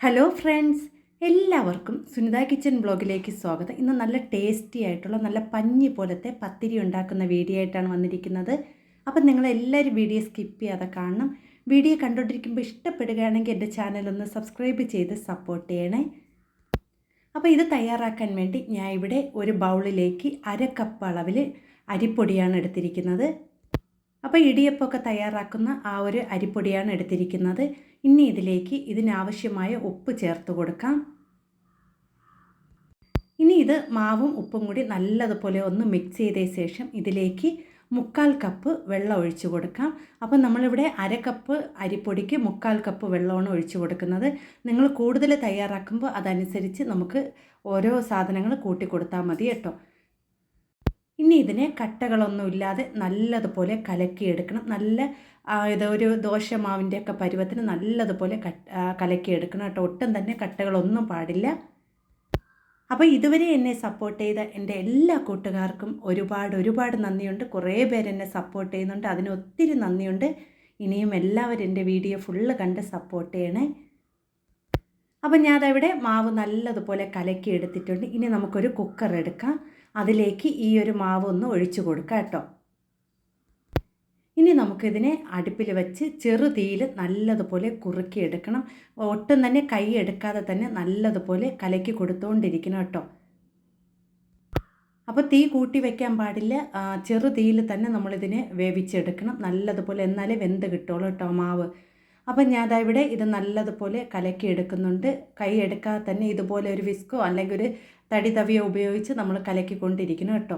Hello friends, എല്ലാവർക്കും Sunitha kitchen ബ്ലോഗിലേക്ക് സ്വാഗതം. ഇന്ന് നല്ല ടേസ്റ്റി ആയിട്ടുള്ള നല്ല പഞ്ഞി പോലത്തെ പത്തിരി ഉണ്ടാക്കുന്ന വീഡിയോ ആയിട്ടാണ് വന്നിരിക്കുന്നത്. അപ്പം നിങ്ങളെല്ലാവരും വീഡിയോ സ്കിപ്പ് ചെയ്യാതെ കാണണം. വീഡിയോ കണ്ടുകൊണ്ടിരിക്കുമ്പോൾ ഇഷ്ടപ്പെടുകയാണെങ്കിൽ എൻ്റെ ചാനലൊന്ന് സബ്സ്ക്രൈബ് ചെയ്ത് സപ്പോർട്ട് ചെയ്യണേ. അപ്പോൾ ഇത് തയ്യാറാക്കാൻ വേണ്ടി ഞാൻ ഇവിടെ ഒരു ബൗളിലേക്ക് 1/2 കപ്പ് അളവിൽ അരിപ്പൊടിയാണ് എടുത്തിരിക്കുന്നത്. അപ്പോൾ ഇടിയപ്പമൊക്കെ തയ്യാറാക്കുന്ന ആ ഒരു അരിപ്പൊടിയാണ് എടുത്തിരിക്കുന്നത്. ഇനി ഇതിലേക്ക് ഇതിനാവശ്യമായ ഉപ്പ് ചേർത്ത് കൊടുക്കാം. ഇനി ഇത് മാവും ഉപ്പും കൂടി നല്ലതുപോലെ ഒന്ന് മിക്സ് ചെയ്ത ശേഷം ഇതിലേക്ക് 1/4 കപ്പ് വെള്ളം ഒഴിച്ചു കൊടുക്കാം. അപ്പോൾ നമ്മളിവിടെ 1/2 കപ്പ് അരിപ്പൊടിക്ക് 1/4 കപ്പ് വെള്ളമാണ് ഒഴിച്ചു കൊടുക്കുന്നത്. നിങ്ങൾ കൂടുതൽ തയ്യാറാക്കുമ്പോൾ അതനുസരിച്ച് നമുക്ക് ഓരോ സാധനങ്ങൾ കൂട്ടി കൊടുത്താൽ മതി കേട്ടോ. ഇനി ഇതിനെ കട്ടകളൊന്നുമില്ലാതെ നല്ലതുപോലെ കലക്കിയെടുക്കണം. ഇതൊരു ദോശമാവിൻ്റെയൊക്കെ പരുവത്തിന് നല്ലതുപോലെ കലക്കിയെടുക്കണം കേട്ടോ. ഒട്ടും തന്നെ കട്ടകളൊന്നും പാടില്ല. അപ്പോൾ ഇതുവരെ എന്നെ സപ്പോർട്ട് ചെയ്ത എൻ്റെ എല്ലാ കൂട്ടുകാർക്കും ഒരുപാട് നന്ദിയുണ്ട്. കുറേ പേര് എന്നെ സപ്പോർട്ട് ചെയ്യുന്നുണ്ട്, അതിന് ഒത്തിരി നന്ദിയുണ്ട്. ഇനിയും എല്ലാവരും എൻ്റെ വീഡിയോ ഫുള്ള് കണ്ട് സപ്പോർട്ട് ചെയ്യണേ. അപ്പം ഞാനവിടെ മാവ് നല്ലതുപോലെ കലക്കി എടുത്തിട്ടുണ്ട്. ഇനി നമുക്കൊരു കുക്കർ എടുക്കാം. അതിലേക്ക് ഈ ഒരു മാവ് ഒന്ന് ഒഴിച്ചു കൊടുക്കാം കേട്ടോ. ഇനി നമുക്കിതിനെ അടുപ്പിൽ വെച്ച് ചെറുതീയിൽ നല്ലതുപോലെ കുറുക്കിയെടുക്കണം. ഒട്ടും തന്നെ കൈ എടുക്കാതെ തന്നെ നല്ലതുപോലെ കലക്കി കൊടുത്തുകൊണ്ടിരിക്കണം കേട്ടോ. അപ്പോൾ തീ കൂട്ടി വയ്ക്കാൻ പാടില്ല, ചെറുതീയിൽ തന്നെ നമ്മളിതിനെ വേവിച്ചെടുക്കണം നല്ലതുപോലെ, എന്നാലേ വെന്ത് കിട്ടുള്ളൂ കേട്ടോ മാവ്. അപ്പം ഞാനിവിടെ ഇത് നല്ലതുപോലെ കലക്കി എടുക്കുന്നുണ്ട്. കൈ എടുക്കാതെ തന്നെ ഇതുപോലെ ഒരു വിസ്കോ അല്ലെങ്കിൽ ഒരു തടി തവിയോ ഉപയോഗിച്ച് നമ്മൾ കലക്കിക്കൊണ്ടിരിക്കണം കേട്ടോ.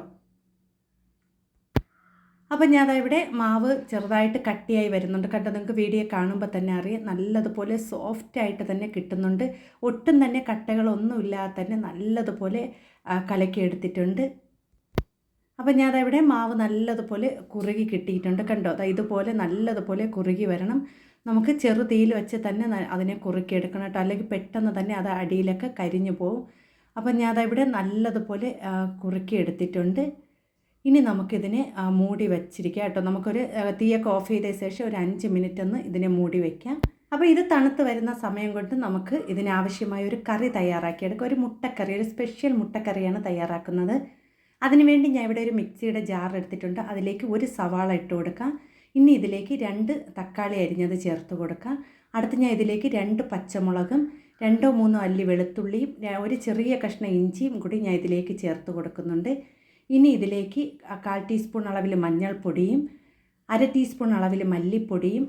അപ്പം ഞാനിവിടെ മാവ് ചെറുതായിട്ട് കട്ടിയായി വരുന്നുണ്ട് കണ്ടോ. നിങ്ങൾക്ക് വീഡിയോ കാണുമ്പോൾ തന്നെ അറിയാം നല്ലതുപോലെ സോഫ്റ്റായിട്ട് തന്നെ കിട്ടുന്നുണ്ട്. ഒട്ടും തന്നെ കട്ടകളൊന്നും ഇല്ലാതെ തന്നെ നല്ലതുപോലെ കലക്കിയെടുത്തിട്ടുണ്ട്. അപ്പം ഞാനവിടെ മാവ് നല്ലതുപോലെ കുറുകി കിട്ടിയിട്ടുണ്ട് കണ്ടോ. ഇതുപോലെ നല്ലതുപോലെ കുറുകി വരണം. നമുക്ക് ചെറുതീയിൽ വെച്ച് തന്നെ അതിനെ കുറുക്കിയെടുക്കണം കേട്ടോ, അല്ലെങ്കിൽ പെട്ടെന്ന് തന്നെ അത് അടിയിലൊക്കെ കരിഞ്ഞു പോകും. അപ്പം ഞാനവിടെ നല്ലതുപോലെ കുറുക്കിയെടുത്തിട്ടുണ്ട്. ഇനി നമുക്കിതിനെ മൂടി വെച്ചിരിക്കാം കേട്ടോ. നമുക്കൊരു തീയൊക്കെ ഓഫ് ചെയ്ത ശേഷം ഒരു 5 മിനിറ്റ് ഒന്ന് ഇതിനെ മൂടി വയ്ക്കാം. അപ്പോൾ ഇത് തണുത്ത് വരുന്ന സമയം കൊണ്ട് നമുക്ക് ഇതിനാവശ്യമായ ഒരു കറി തയ്യാറാക്കിയെടുക്കാം. ഒരു മുട്ടക്കറി, ഒരു സ്പെഷ്യൽ മുട്ടക്കറിയാണ് തയ്യാറാക്കുന്നത്. അതിനുവേണ്ടി ഞാൻ ഇവിടെ ഒരു മിക്സിയുടെ ജാർ എടുത്തിട്ടുണ്ട്. അതിലേക്ക് ഒരു സവാള ഇട്ട് കൊടുക്കാം. ഇനി ഇതിലേക്ക് 2 തക്കാളി അരിഞ്ഞത് ചേർത്ത് കൊടുക്കാം. അടുത്ത് ഞാൻ ഇതിലേക്ക് 2 പച്ചമുളകും 2-3 അല്ലി വെളുത്തുള്ളിയും ഒരു ചെറിയ കഷ്ണം ഇഞ്ചിയും കൂടി ഞാൻ ഇതിലേക്ക് ചേർത്ത് കൊടുക്കുന്നുണ്ട്. ഇനി ഇതിലേക്ക് 1/4 ടീസ്പൂൺ അളവിൽ മഞ്ഞൾപ്പൊടിയും 1/2 ടീസ്പൂൺ അളവിൽ മല്ലിപ്പൊടിയും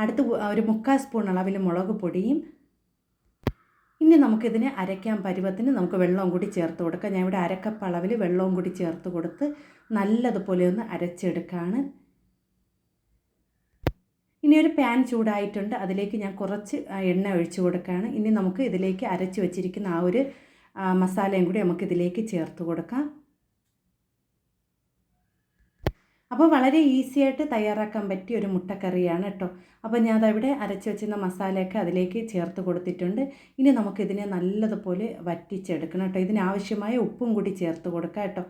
അടുത്ത് ഒരു 1/4 സ്പൂൺ അളവിൽ മുളക് പൊടിയും. ഇനി നമുക്കിതിനെ അരയ്ക്കാൻ പരുവത്തിന് നമുക്ക് വെള്ളവും കൂടി ചേർത്ത് കൊടുക്കാം. ഞാൻ ഇവിടെ 1/2 കപ്പ് അളവിൽ വെള്ളവും കൂടി ചേർത്ത് കൊടുത്ത് നല്ലതുപോലെ ഒന്ന് അരച്ചെടുക്കുകയാണ്. ഇനി ഒരു പാൻ ചൂടായിട്ടുണ്ട്, അതിലേക്ക് ഞാൻ കുറച്ച് എണ്ണ ഒഴിച്ചു കൊടുക്കുകയാണ്. ഇനി നമുക്ക് ഇതിലേക്ക് അരച്ച് വെച്ചിരിക്കുന്ന ആ ഒരു മസാലയും കൂടി നമുക്കിതിലേക്ക് ചേർത്ത് കൊടുക്കാം. അപ്പോൾ വളരെ ഈസി ആയിട്ട് തയ്യാറാക്കാൻ പറ്റിയ ഒരു മുട്ടക്കറിയാണ് കേട്ടോ. അപ്പോൾ ഞാനവിടെ അരച്ച് വെച്ചിരുന്ന മസാലയൊക്കെ അതിലേക്ക് ചേർത്ത് കൊടുത്തിട്ടുണ്ട്. ഇനി നമുക്കിതിനെ നല്ലതുപോലെ വറ്റിച്ചെടുക്കണം കേട്ടോ. ഇതിനാവശ്യമായ ഉപ്പും കൂടി ചേർത്ത് കൊടുക്കാം കേട്ടോ.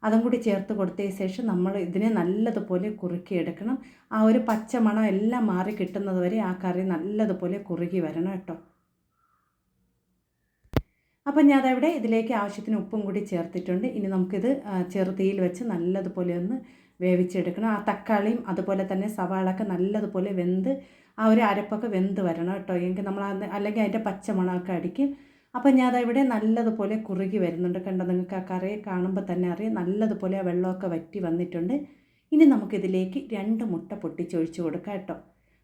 അതും കൂടി ചേർത്ത് കൊടുത്തതിന് ശേഷം നമ്മൾ ഇതിനെ നല്ലതുപോലെ കുറുക്കിയെടുക്കണം. ആ ഒരു പച്ചമണം എല്ലാം മാറി കിട്ടുന്നത് വരെ ആ കറി നല്ലതുപോലെ കുറുകി വരണം കേട്ടോ. അപ്പം ഞാനവിടെ ഇതിലേക്ക് ആവശ്യത്തിന് ഉപ്പും കൂടി ചേർത്തിട്ടുണ്ട്. ഇനി നമുക്കിത് ചെറുതീയിൽ വെച്ച് നല്ലതുപോലെ ഒന്ന് വേവിച്ചെടുക്കണം. ആ തക്കാളിയും അതുപോലെ തന്നെ സവാളൊക്കെ നല്ലതുപോലെ വെന്ത് ആ ഒരു അരപ്പൊക്കെ വെന്ത് വരണം കേട്ടോ. എങ്കിൽ നമ്മൾ അല്ലെങ്കിൽ അതിൻ്റെ പച്ചമണമൊക്കെ അടിക്കും. അപ്പം ഞാനവിടെ നല്ലതുപോലെ കുറുകി വരുന്നുണ്ട് കണ്ടോ. നിങ്ങൾക്ക് ആ കറി കാണുമ്പോൾ തന്നെ അറിയാം നല്ലതുപോലെ ആ വെള്ളമൊക്കെ വറ്റി വന്നിട്ടുണ്ട്. ഇനി നമുക്കിതിലേക്ക് 2 മുട്ട പൊട്ടിച്ചൊഴിച്ച് കൊടുക്കാം കേട്ടോ.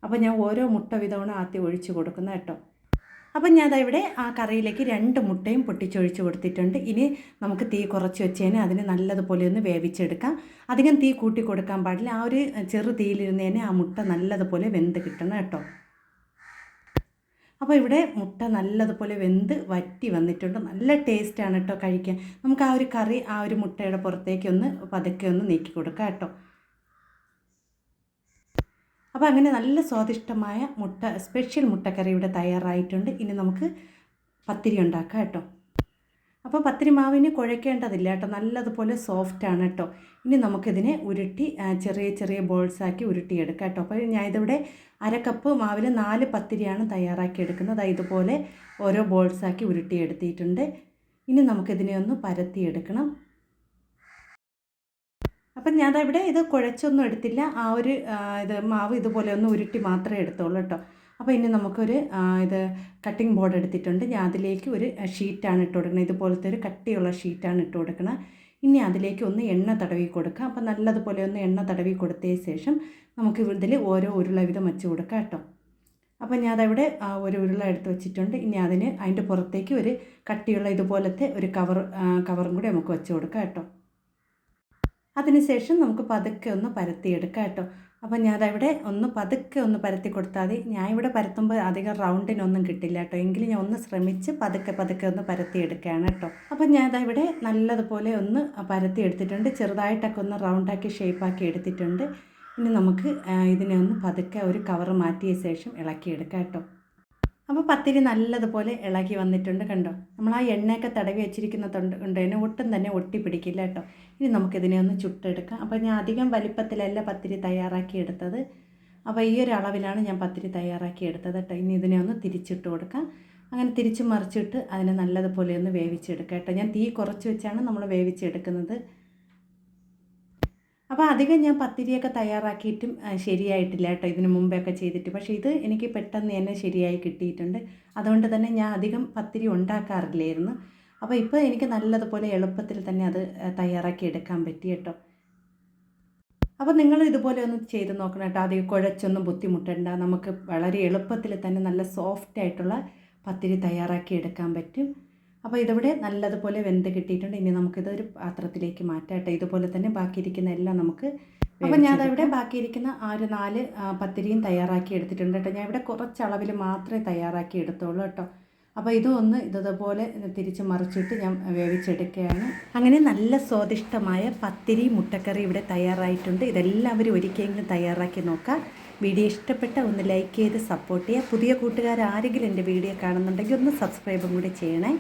അപ്പോൾ ഞാൻ ഓരോ മുട്ട വീതമാണ് ആദ്യം ഒഴിച്ച് കൊടുക്കുന്നത് കേട്ടോ. അപ്പം ഞാനവിടെ ആ കറിയിലേക്ക് 2 മുട്ടയും പൊട്ടിച്ചൊഴിച്ച് കൊടുത്തിട്ടുണ്ട്. ഇനി നമുക്ക് തീ കുറച്ച് വെച്ചതിന് അതിന് നല്ലതുപോലെ ഒന്ന് വേവിച്ചെടുക്കാം. അധികം തീ കൂട്ടി കൊടുക്കാൻ പാടില്ല. ആ ഒരു ചെറു തീയിലിരുന്നതിന് ആ മുട്ട നല്ലതുപോലെ വെന്ത് കിട്ടണം കേട്ടോ. അപ്പോൾ ഇവിടെ മുട്ട നല്ലതുപോലെ വെന്ത് വറ്റി വന്നിട്ടുണ്ട്. നല്ല ടേസ്റ്റാണ് കേട്ടോ കഴിക്കാൻ. നമുക്ക് ആ ഒരു കറി ആ ഒരു മുട്ടയുടെ പുറത്തേക്ക് ഒന്ന് പതുക്കെ ഒന്ന് നീക്കി കൊടുക്കാം കേട്ടോ. അപ്പോൾ അങ്ങനെ നല്ല സ്വാദിഷ്ടമായ സ്പെഷ്യൽ മുട്ടക്കറി ഇവിടെ തയ്യാറായിട്ടുണ്ട്. ഇനി നമുക്ക് പത്തിരി ഉണ്ടാക്കാം കേട്ടോ. അപ്പോൾ പത്തിരി മാവിന് കുഴയ്ക്കേണ്ടതില്ല കേട്ടോ, നല്ലതുപോലെ സോഫ്റ്റാണ് കേട്ടോ. ഇനി നമുക്കിതിനെ ഉരുട്ടി ചെറിയ ചെറിയ ബോൾസാക്കി ഉരുട്ടിയെടുക്കാം കേട്ടോ. അപ്പോൾ ഞാൻ ഇതിവിടെ 1/2 കപ്പ് മാവിൽ 4 പത്തിരിയാണ് തയ്യാറാക്കി എടുക്കുന്നത്. ഇതുപോലെ ഓരോ ബോൾസാക്കി ഉരുട്ടിയെടുത്തിട്ടുണ്ട്. ഇനി നമുക്കിതിനെ ഒന്ന് പരത്തിയെടുക്കണം. അപ്പം ഞാനവിടെ ഇത് കുഴച്ചൊന്നും എടുത്തില്ല, ഇത് മാവ് ഇതുപോലെ ഒന്ന് ഉരുട്ടി മാത്രമേ എടുത്തുള്ളൂ കേട്ടോ. അപ്പോൾ ഇനി നമുക്കൊരു ഇത് കട്ടിംഗ് ബോർഡ് എടുത്തിട്ടുണ്ട്. ഞാൻ അതിലേക്ക് ഒരു ഷീറ്റാണ് ഇട്ട് കൊടുക്കുന്നത്, ഇതുപോലത്തെ ഒരു കട്ടിയുള്ള ഷീറ്റാണ് ഇട്ട് കൊടുക്കുന്നത്. ഇനി അതിലേക്ക് ഒന്ന് എണ്ണ തടവി കൊടുക്കാം. അപ്പോൾ നല്ലതുപോലെ ഒന്ന് എണ്ണ തടവി കൊടുത്തതിന് ശേഷം നമുക്ക് ഇതിൽ ഓരോ ഉരുള വീതം വെച്ച് കൊടുക്കാം കേട്ടോ. അപ്പോൾ ഞാനതവിടെ ഒരു ഉരുള എടുത്ത് വെച്ചിട്ടുണ്ട്. ഇനി അതിൻ്റെ പുറത്തേക്ക് ഒരു കട്ടിയുള്ള ഇതുപോലത്തെ ഒരു കവറും കൂടി നമുക്ക് വെച്ച് കൊടുക്കാം കേട്ടോ. അതിനുശേഷം നമുക്ക് പതുക്കെ ഒന്ന് പരത്തിയെടുക്കാം കേട്ടോ. അപ്പോൾ ഞാനതവിടെ പതുക്കെ ഒന്ന് പരത്തി കൊടുത്താൽ മതി. ഞാൻ ഇവിടെ പരത്തുമ്പോൾ അധികം റൗണ്ടിനൊന്നും കിട്ടില്ല കേട്ടോ, എങ്കിലും ഞാൻ ഒന്ന് ശ്രമിച്ച് പതുക്കെ ഒന്ന് പരത്തിയെടുക്കുകയാണ് കേട്ടോ. അപ്പോൾ ഞാനതവിടെ നല്ലതുപോലെ ഒന്ന് പരത്തിയെടുത്തിട്ടുണ്ട്, ചെറുതായിട്ടൊക്കെ ഒന്ന് റൗണ്ടാക്കി ഷേപ്പാക്കി എടുത്തിട്ടുണ്ട്. ഇനി നമുക്ക് ഇതിനെ ഒന്ന് പതുക്കെ ഒരു കവറ് മാറ്റിയ ശേഷം ഇളക്കിയെടുക്കാം കേട്ടോ. അപ്പോൾ പത്തിരി നല്ലതുപോലെ ഇളകി വന്നിട്ടുണ്ട് കണ്ടോ. നമ്മൾ ആ എണ്ണയൊക്കെ തടവി വെച്ചിരിക്കുന്നതുകൊണ്ട് തന്നെ ഒട്ടും തന്നെ ഒട്ടി പിടിക്കില്ല കേട്ടോ. ഇനി നമുക്കിതിനെ ഒന്ന് ചുട്ടെടുക്കാം. അപ്പോൾ ഞാൻ അധികം വലിപ്പത്തിലല്ല പത്തിരി തയ്യാറാക്കി എടുത്തത്, അപ്പോൾ ഈ ഒരു അളവിലാണ് ഞാൻ പത്തിരി തയ്യാറാക്കി എടുത്തത് കേട്ടോ. ഇനി ഇതിനെ ഒന്ന് തിരിച്ചിട്ട് കൊടുക്കാം. അങ്ങനെ തിരിച്ച് മറിച്ചിട്ട് അതിനെ നല്ലതുപോലെ ഒന്ന് വേവിച്ചെടുക്കാം കേട്ടോ. ഞാൻ തീ കുറച്ച് വെച്ചാണ് നമ്മൾ വേവിച്ചെടുക്കുന്നത്. അപ്പോൾ അധികം ഞാൻ പത്തിരിയൊക്കെ തയ്യാറാക്കിയിട്ടും ശരിയായിട്ടില്ല കേട്ടോ, ഇതിന് മുമ്പൊക്കെ ചെയ്തിട്ട്. പക്ഷേ ഇത് എനിക്ക് പെട്ടെന്ന് തന്നെ ശരിയായി കിട്ടിയിട്ടുണ്ട്. അതുകൊണ്ട് തന്നെ ഞാൻ അധികം പത്തിരി ഉണ്ടാക്കാറില്ലായിരുന്നു. അപ്പോൾ ഇപ്പോൾ എനിക്ക് നല്ലതുപോലെ എളുപ്പത്തിൽ തന്നെ അത് തയ്യാറാക്കി എടുക്കാൻ പറ്റി കേട്ടോ. അപ്പോൾ നിങ്ങൾ ഇതുപോലെ ഒന്ന് ചെയ്ത് നോക്കണം കേട്ടോ. അധികം കുഴച്ചൊന്നും ബുദ്ധിമുട്ടണ്ട, നമുക്ക് വളരെ എളുപ്പത്തിൽ തന്നെ നല്ല സോഫ്റ്റായിട്ടുള്ള പത്തിരി തയ്യാറാക്കി എടുക്കാൻ പറ്റും. അപ്പോൾ ഇതിവിടെ നല്ലതുപോലെ വെന്ത് കിട്ടിയിട്ടുണ്ട്. ഇനി നമുക്കിതൊരു പാത്രത്തിലേക്ക് മാറ്റാം കേട്ടോ. ഇതുപോലെ തന്നെ ബാക്കിയിരിക്കുന്ന എല്ലാം നമുക്ക്. അപ്പോൾ ഞാനവിടെ ബാക്കിയിരിക്കുന്ന ഒരു 4 പത്തിരിയും തയ്യാറാക്കി എടുത്തിട്ടുണ്ട് കേട്ടോ. ഞാൻ ഇവിടെ കുറച്ച് അളവിൽ മാത്രമേ തയ്യാറാക്കി എടുത്തുള്ളൂ കേട്ടോ. അപ്പോൾ ഇതുപോലെ തിരിച്ച് മറിച്ചിട്ട് ഞാൻ വേവിച്ചെടുക്കുകയാണ്. അങ്ങനെ നല്ല സ്വാദിഷ്ടമായ പത്തിരി മുട്ടക്കറി ഇവിടെ തയ്യാറായിട്ടുണ്ട്. ഇതെല്ലാവരും ഒരിക്കലെങ്കിലും തയ്യാറാക്കി നോക്കാം. വീഡിയോ ഇഷ്ടപ്പെട്ട ഒന്ന് ലൈക്ക് ചെയ്ത് സപ്പോർട്ട് ചെയ്യുക. പുതിയ കൂട്ടുകാർ ആരെങ്കിലും എൻ്റെ വീഡിയോ കാണുന്നുണ്ടെങ്കിൽ ഒന്ന് സബ്സ്ക്രൈബും കൂടി ചെയ്യണേ.